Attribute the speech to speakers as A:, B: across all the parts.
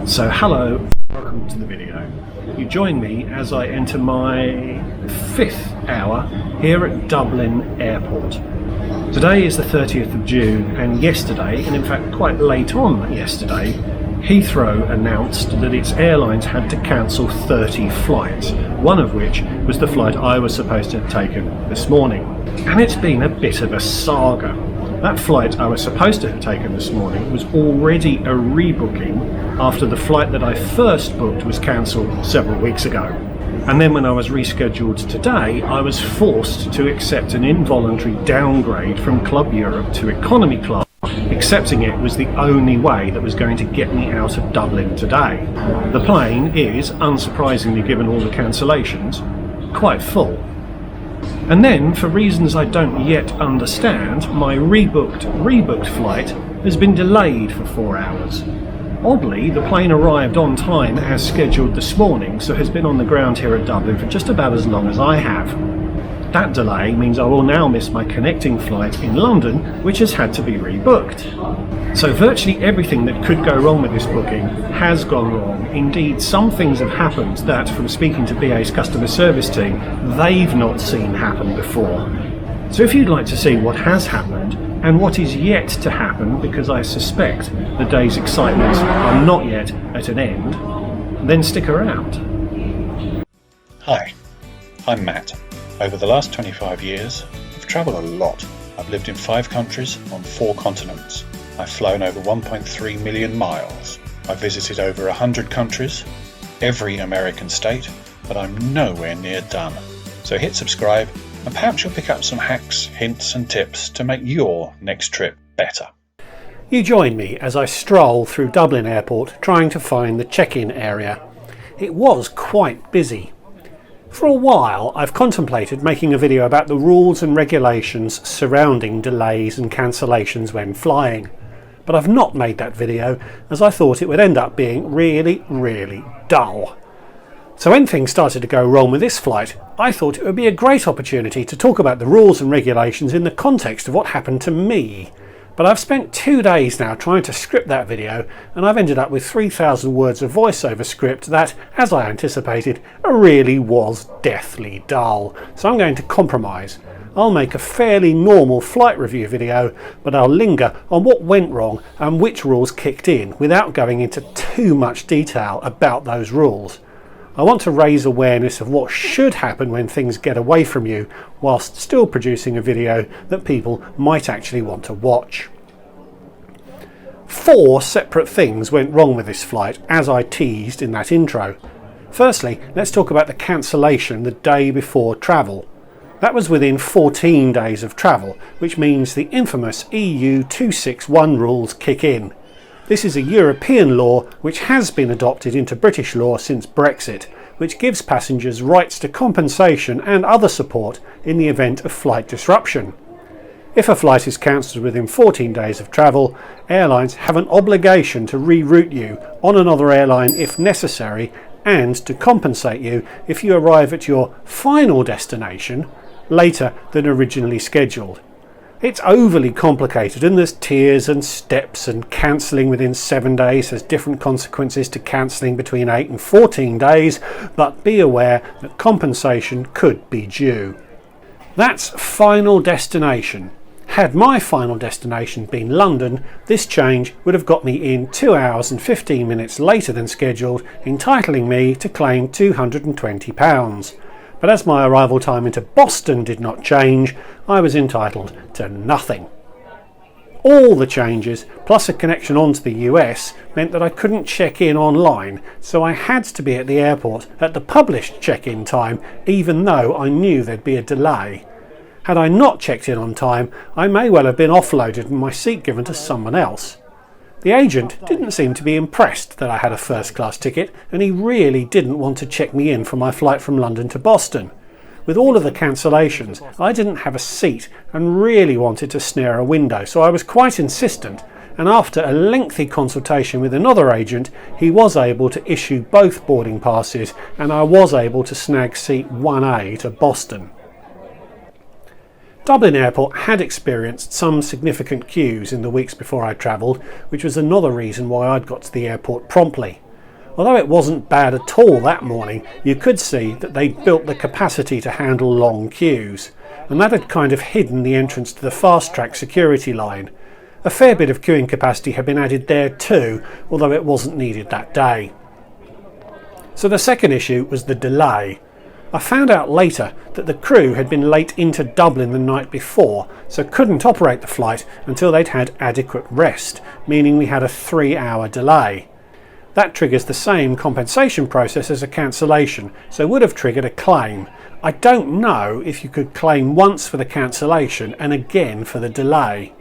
A: So hello, welcome to the video. You join me as I enter my 5th hour here at Dublin Airport. Today is the 30th of June and yesterday, and in fact quite late on yesterday, Heathrow announced that its airlines had to cancel 30 flights, one of which was the flight I was supposed to have taken this morning. And it's been a bit of a saga. That flight I was supposed to have taken this morning was already a rebooking after the flight that I first booked was cancelled several weeks ago. And then when I was rescheduled today, I was forced to accept an involuntary downgrade from Club Europe to economy class. Accepting it was the only way that was going to get me out of Dublin today. The plane is, unsurprisingly given all the cancellations, quite full. And then, for reasons I don't yet understand, my rebooked flight has been delayed for 4 hours. Oddly, the plane arrived on time as scheduled this morning, so has been on the ground here at Dublin for just about as long as I have. That delay means I will now miss my connecting flight in London, which has had to be rebooked. So virtually everything that could go wrong with this booking has gone wrong. Indeed, some things have happened that, from speaking to BA's customer service team, they've not seen happen before. So if you'd like to see what has happened and what is yet to happen, because I suspect the day's excitements are not yet at an end, then stick around.
B: Hi, I'm Matt. Over the last 25 years, I've travelled a lot. I've lived in 5 countries on 4 continents. I've flown over 1.3 million miles. I've visited over 100 countries, every American state, but I'm nowhere near done. So hit subscribe and perhaps you'll pick up some hacks, hints and tips to make your next trip better.
C: You join me as I stroll through Dublin Airport trying to find the check-in area. It was quite busy. For a while I've contemplated making a video about the rules and regulations surrounding delays and cancellations when flying, but I've not made that video as I thought it would end up being really dull. So when things started to go wrong with this flight, I thought it would be a great opportunity to talk about the rules and regulations in the context of what happened to me. But I've spent 2 days now trying to script that video, and I've ended up with 3,000 words of voiceover script that, as I anticipated, really was deathly dull. So I'm going to compromise. I'll make a fairly normal flight review video, but I'll linger on what went wrong and which rules kicked in without going into too much detail about those rules. I want to raise awareness of what should happen when things get away from you, whilst still producing a video that people might actually want to watch. 4 separate things went wrong with this flight, as I teased in that intro. Firstly, let's talk about the cancellation the day before travel. That was within 14 days of travel, which means the infamous EU 261 rules kick in. This is a European law which has been adopted into British law since Brexit, which gives passengers rights to compensation and other support in the event of flight disruption. If a flight is cancelled within 14 days of travel, airlines have an obligation to reroute you on another airline if necessary, and to compensate you if you arrive at your final destination later than originally scheduled. It's overly complicated and there's tiers and steps, and cancelling within 7 days has different consequences to cancelling between 8 and 14 days, but be aware that compensation could be due. That's final destination. Had my final destination been London, this change would have got me in 2 hours and 15 minutes later than scheduled, entitling me to claim £220. But as my arrival time into Boston did not change, I was entitled to nothing. All the changes, plus a connection onto the US, meant that I couldn't check in online, so I had to be at the airport at the published check-in time, even though I knew there'd be a delay. Had I not checked in on time, I may well have been offloaded and my seat given to someone else. The agent didn't seem to be impressed that I had a first-class ticket, and he really didn't want to check me in for my flight from London to Boston. With all of the cancellations, I didn't have a seat and really wanted to snare a window, so I was quite insistent, and after a lengthy consultation with another agent, he was able to issue both boarding passes, and I was able to snag seat 1A to Boston. Dublin Airport had experienced some significant queues in the weeks before I travelled, which was another reason why I'd got to the airport promptly. Although it wasn't bad at all that morning, you could see that they'd built the capacity to handle long queues, and that had kind of hidden the entrance to the fast-track security line. A fair bit of queuing capacity had been added there too, although it wasn't needed that day. So the second issue was the delay. I found out later that the crew had been late into Dublin the night before, so couldn't operate the flight until they'd had adequate rest, meaning we had a 3-hour delay. That triggers the same compensation process as a cancellation, so would have triggered a claim. I don't know if you could claim once for the cancellation and again for the delay.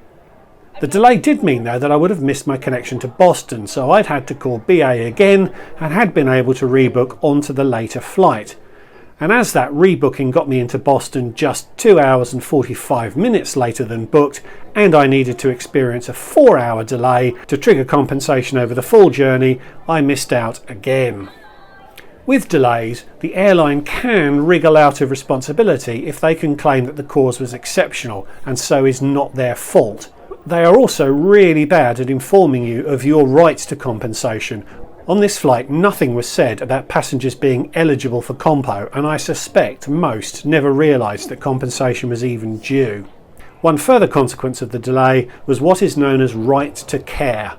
C: The delay did mean though that I would have missed my connection to Boston, so I'd had to call BA again and had been able to rebook onto the later flight. And as that rebooking got me into Boston just 2 hours and 45 minutes later than booked, and I needed to experience a 4-hour delay to trigger compensation over the full journey, I missed out again. With delays, the airline can wriggle out of responsibility if they can claim that the cause was exceptional and so is not their fault. They are also really bad at informing you of your rights to compensation. On this flight, nothing was said about passengers being eligible for compo, and I suspect most never realised that compensation was even due. One further consequence of the delay was what is known as right to care.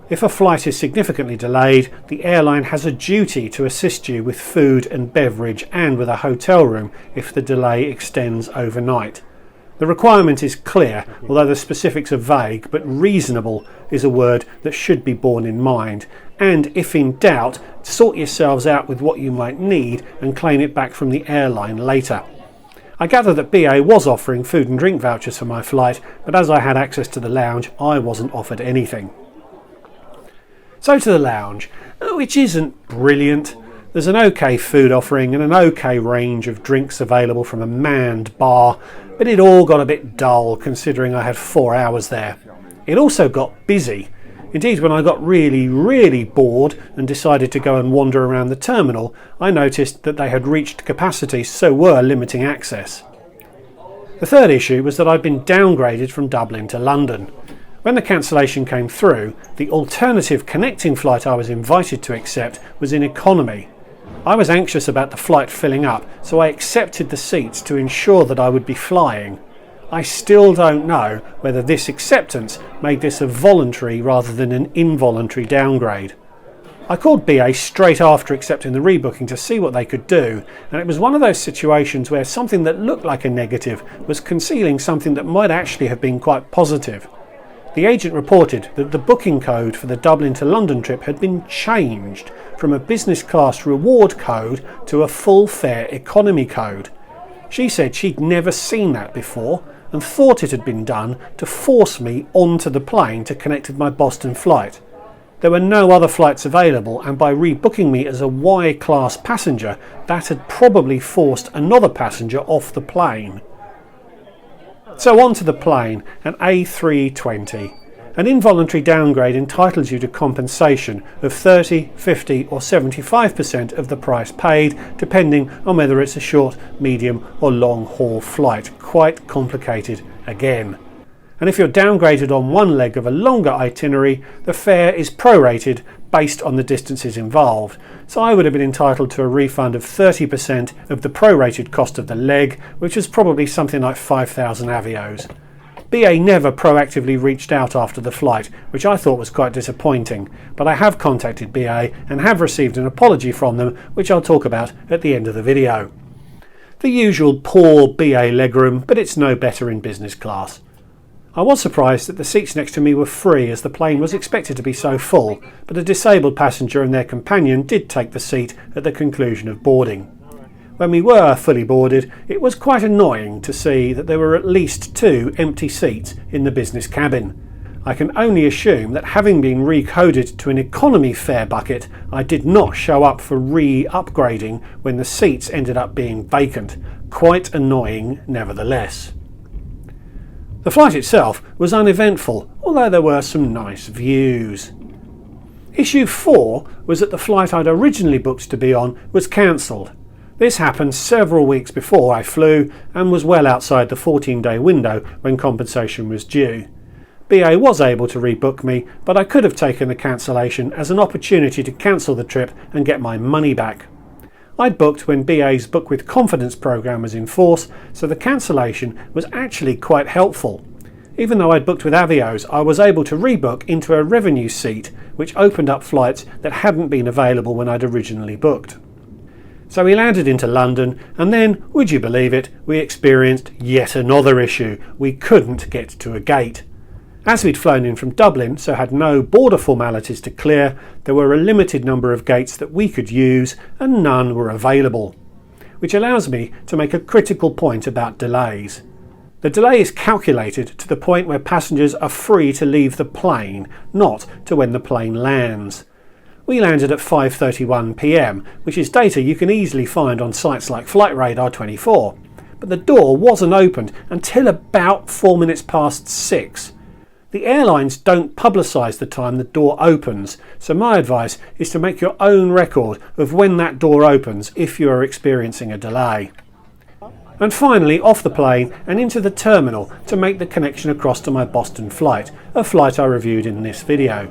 C: If a flight is significantly delayed, the airline has a duty to assist you with food and beverage and with a hotel room if the delay extends overnight. The requirement is clear, although the specifics are vague, but reasonable is a word that should be borne in mind. And if in doubt, sort yourselves out with what you might need and claim it back from the airline later. I gather that BA was offering food and drink vouchers for my flight, but as I had access to the lounge, I wasn't offered anything. So to the lounge, which isn't brilliant. There's an OK food offering and an OK range of drinks available from a manned bar, but it all got a bit dull considering I had 4 hours there. It also got busy. Indeed, when I got really bored and decided to go and wander around the terminal, I noticed that they had reached capacity, so were limiting access. The third issue was that I'd been downgraded from Dublin to London. When the cancellation came through, the alternative connecting flight I was invited to accept was in economy. I was anxious about the flight filling up, so I accepted the seats to ensure that I would be flying. I still don't know whether this acceptance made this a voluntary rather than an involuntary downgrade. I called BA straight after accepting the rebooking to see what they could do, and it was one of those situations where something that looked like a negative was concealing something that might actually have been quite positive. The agent reported that the booking code for the Dublin to London trip had been changed from a business class reward code to a full fare economy code. She said she'd never seen that before and thought it had been done to force me onto the plane to connect with my Boston flight. There were no other flights available, and by rebooking me as a Y-class passenger, that had probably forced another passenger off the plane. So onto the plane, an A320. An involuntary downgrade entitles you to compensation of 30, 50 or 75% of the price paid, depending on whether it's a short, medium or long haul flight. Quite complicated again. And if you're downgraded on one leg of a longer itinerary, the fare is prorated based on the distances involved. So I would have been entitled to a refund of 30% of the prorated cost of the leg, which was probably something like 5,000 avios. BA never proactively reached out after the flight, which I thought was quite disappointing, but I have contacted BA and have received an apology from them, which I'll talk about at the end of the video. The usual poor BA legroom, but it's no better in business class. I was surprised that the seats next to me were free, as the plane was expected to be so full, but a disabled passenger and their companion did take the seat at the conclusion of boarding. When we were fully boarded, it was quite annoying to see that there were at least 2 empty seats in the business cabin. I can only assume that having been recoded to an economy fare bucket, I did not show up for re-upgrading when the seats ended up being vacant. Quite annoying nevertheless. The flight itself was uneventful, although there were some nice views. Issue 4 was that the flight I'd originally booked to be on was cancelled. This happened several weeks before I flew and was well outside the 14-day window when compensation was due. BA was able to rebook me, but I could have taken the cancellation as an opportunity to cancel the trip and get my money back. I'd booked when BA's Book with Confidence programme was in force, so the cancellation was actually quite helpful. Even though I'd booked with Avios, I was able to rebook into a revenue seat, which opened up flights that hadn't been available when I'd originally booked. So we landed into London, and then, would you believe it, we experienced yet another issue. We couldn't get to a gate. As we'd flown in from Dublin, so had no border formalities to clear, there were a limited number of gates that we could use, and none were available. Which allows me to make a critical point about delays. The delay is calculated to the point where passengers are free to leave the plane, not to when the plane lands. We landed at 5:31 p.m, which is data you can easily find on sites like Flightradar24, but the door wasn't opened until about 4 minutes past 6. The airlines don't publicise the time the door opens, so my advice is to make your own record of when that door opens if you are experiencing a delay. And finally off the plane and into the terminal to make the connection across to my Boston flight, a flight I reviewed in this video.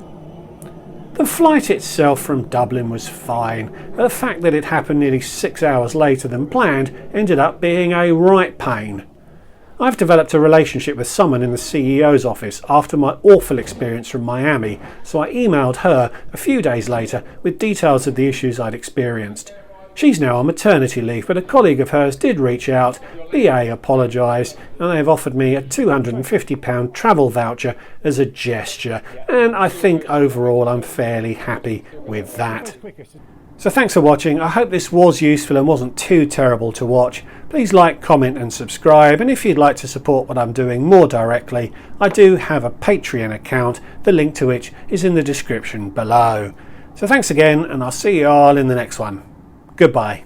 C: The flight itself from Dublin was fine, but the fact that it happened nearly 6 hours later than planned ended up being a right pain. I've developed a relationship with someone in the CEO's office after my awful experience from Miami, so I emailed her a few days later with details of the issues I'd experienced. She's now on maternity leave, but a colleague of hers did reach out, BA apologised, and they've offered me a £250 travel voucher as a gesture, and I think overall I'm fairly happy with that. So thanks for watching. I hope this was useful and wasn't too terrible to watch. Please like, comment and subscribe, and if you'd like to support what I'm doing more directly, I do have a Patreon account, the link to which is in the description below. So thanks again, and I'll see you all in the next one. Goodbye.